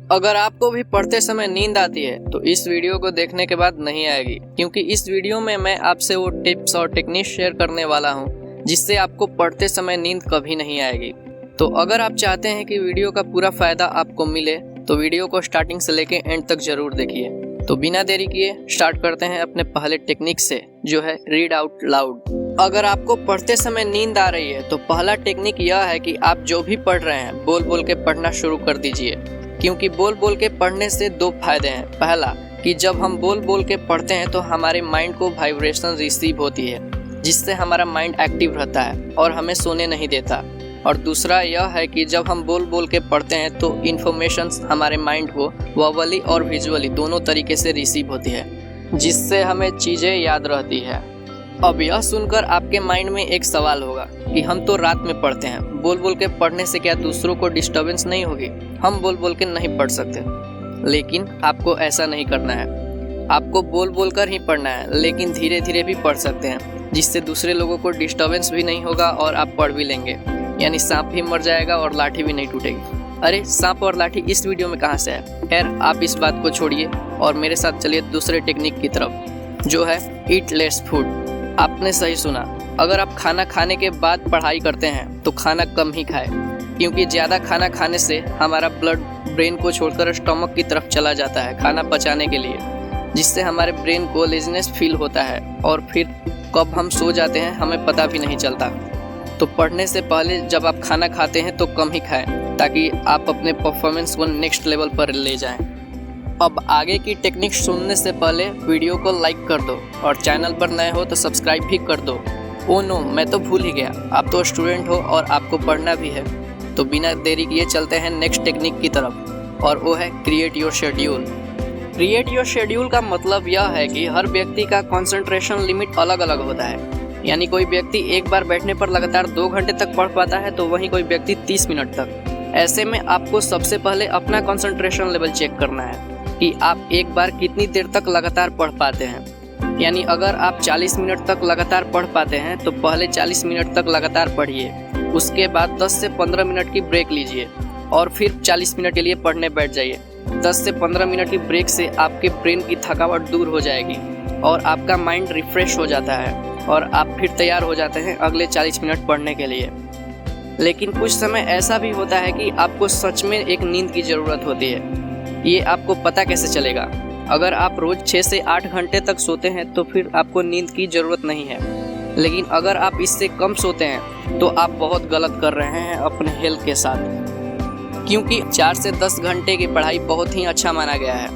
अगर आपको भी पढ़ते समय नींद आती है तो इस वीडियो को देखने के बाद नहीं आएगी, क्योंकि इस वीडियो में मैं आपसे वो टिप्स और टेक्निक्स शेयर करने वाला हूँ जिससे आपको पढ़ते समय नींद कभी नहीं आएगी। तो अगर आप चाहते हैं कि वीडियो का पूरा फायदा आपको मिले तो वीडियो को स्टार्टिंग से लेके एंड तक जरूर देखिए। तो बिना देरी किए स्टार्ट करते हैं अपने पहले टेक्निक से, जो है रीड आउट लाउड। अगर आपको पढ़ते समय नींद आ रही है तो पहला टेक्निक यह है कि आप जो भी पढ़ रहे हैं बोल बोल के पढ़ना शुरू कर दीजिए, क्योंकि बोल बोल के पढ़ने से दो फायदे हैं। पहला कि जब हम बोल बोल के पढ़ते हैं तो हमारे माइंड को वाइब्रेशन रिसीव होती है, जिससे हमारा माइंड एक्टिव रहता है और हमें सोने नहीं देता। और दूसरा यह है कि जब हम बोल बोल के पढ़ते हैं तो इन्फॉर्मेशन हमारे माइंड को वर्बली और विजुअली दोनों तरीके से रिसीव होती है, जिससे हमें चीज़ें याद रहती है। अब यह सुनकर आपके माइंड में एक सवाल होगा कि हम तो रात में पढ़ते हैं, बोल बोल के पढ़ने से क्या दूसरों को डिस्टर्बेंस नहीं होगी? हम बोल बोल के नहीं पढ़ सकते। लेकिन आपको ऐसा नहीं करना है। आपको बोल बोल कर ही पढ़ना है, लेकिन धीरे धीरे भी पढ़ सकते हैं, जिससे दूसरे लोगों को डिस्टर्बेंस भी नहीं होगा और आप पढ़ भी लेंगे। यानी सांप भी मर जाएगा और लाठी भी नहीं टूटेगी। अरे सांप और लाठी इस वीडियो में कहाँ से है? खैर, आप इस बात को छोड़िए और मेरे साथ चलिए दूसरे टेक्निक की तरफ, जो है ईट लेस फूड। आपने सही सुना। अगर आप खाना खाने के बाद पढ़ाई करते हैं तो खाना कम ही खाएं, क्योंकि ज़्यादा खाना खाने से हमारा ब्लड ब्रेन को छोड़कर स्टमक की तरफ चला जाता है खाना पचाने के लिए, जिससे हमारे ब्रेन को लेजीनेस फील होता है और फिर कब हम सो जाते हैं हमें पता भी नहीं चलता। तो पढ़ने से पहले जब आप खाना खाते हैं तो कम ही खाएं, ताकि आप अपने परफॉर्मेंस को नेक्स्ट लेवल पर ले जाएं। अब आगे की टेक्निक सुनने से पहले वीडियो को लाइक कर दो और चैनल पर नए हो तो सब्सक्राइब भी कर दो। ओ नो, मैं तो भूल ही गया, आप तो स्टूडेंट हो और आपको पढ़ना भी है। तो बिना देरी किए चलते हैं नेक्स्ट टेक्निक की तरफ, और वो है create your schedule. Create your schedule का मतलब यह है कि हर व्यक्ति का कंसंट्रेशन लिमिट अलग अलग होता है। यानी कोई व्यक्ति एक बार बैठने पर लगातार 2 घंटे तक पढ़ पाता है, तो वहीं कोई व्यक्ति 30 मिनट तक। ऐसे में आपको सबसे पहले अपना कंसंट्रेशन लेवल चेक करना है कि आप एक बार कितनी देर तक लगातार पढ़ पाते हैं। यानी अगर आप 40 मिनट तक लगातार पढ़ पाते हैं तो पहले 40 मिनट तक लगातार पढ़िए, उसके बाद 10 से 15 मिनट की ब्रेक लीजिए और फिर 40 मिनट के लिए पढ़ने बैठ जाइए। 10 से 15 मिनट की ब्रेक से आपके ब्रेन की थकावट दूर हो जाएगी और आपका माइंड रिफ्रेश हो जाता है और आप फिर तैयार हो जाते हैं अगले 40 मिनट पढ़ने के लिए। लेकिन कुछ समय ऐसा भी होता है कि आपको सच में एक नींद की ज़रूरत होती है। ये आपको पता कैसे चलेगा? अगर आप रोज़ 6 से 8 घंटे तक सोते हैं तो फिर आपको नींद की ज़रूरत नहीं है। लेकिन अगर आप इससे कम सोते हैं तो आप बहुत गलत कर रहे हैं अपने हेल्थ के साथ, क्योंकि 4 से 10 घंटे की पढ़ाई बहुत ही अच्छा माना गया है।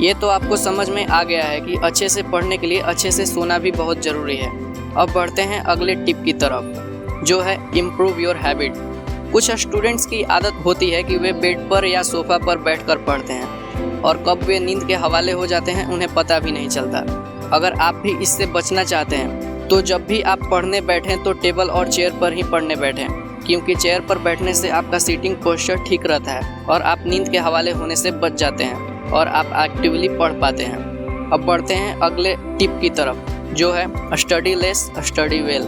ये तो आपको समझ में आ गया है कि अच्छे से पढ़ने के लिए अच्छे से सोना भी बहुत ज़रूरी है। अब बढ़ते हैं अगले टिप की तरफ, जो है इम्प्रूव योर हैबिट। कुछ स्टूडेंट्स की आदत होती है कि वे बेड पर या सोफा पर बैठकर पढ़ते हैं और कब वे नींद के हवाले हो जाते हैं उन्हें पता भी नहीं चलता। अगर आप भी इससे बचना चाहते हैं तो जब भी आप पढ़ने बैठें तो टेबल और चेयर पर ही पढ़ने बैठें, क्योंकि चेयर पर बैठने से आपका सीटिंग पोस्चर ठीक रहता है और आप नींद के हवाले होने से बच जाते हैं और आप एक्टिवली पढ़ पाते हैं। अब बढ़ते हैं अगले टिप की तरफ, जो है स्टडी लेस स्टडी वेल।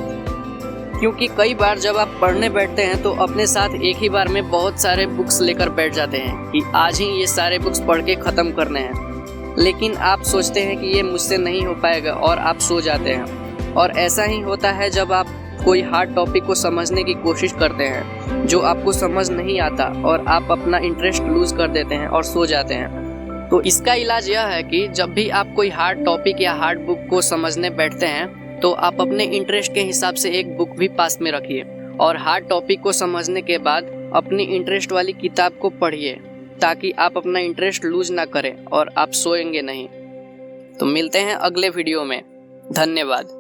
क्योंकि कई बार जब आप पढ़ने बैठते हैं तो अपने साथ एक ही बार में बहुत सारे बुक्स लेकर बैठ जाते हैं कि आज ही ये सारे बुक्स पढ़ के ख़त्म करने हैं। लेकिन आप सोचते हैं कि ये मुझसे नहीं हो पाएगा और आप सो जाते हैं। और ऐसा ही होता है जब आप कोई हार्ड टॉपिक को समझने की कोशिश करते हैं जो आपको समझ नहीं आता और आप अपना इंटरेस्ट लूज़ कर देते हैं और सो जाते हैं। तो इसका इलाज यह है कि जब भी आप कोई हार्ड टॉपिक या हार्ड बुक को समझने बैठते हैं तो आप अपने इंटरेस्ट के हिसाब से एक बुक भी पास में रखिए और हार्ड टॉपिक को समझने के बाद अपनी इंटरेस्ट वाली किताब को पढ़िए, ताकि आप अपना इंटरेस्ट लूज ना करें और आप सोएंगे नहीं। तो मिलते हैं अगले वीडियो में। धन्यवाद।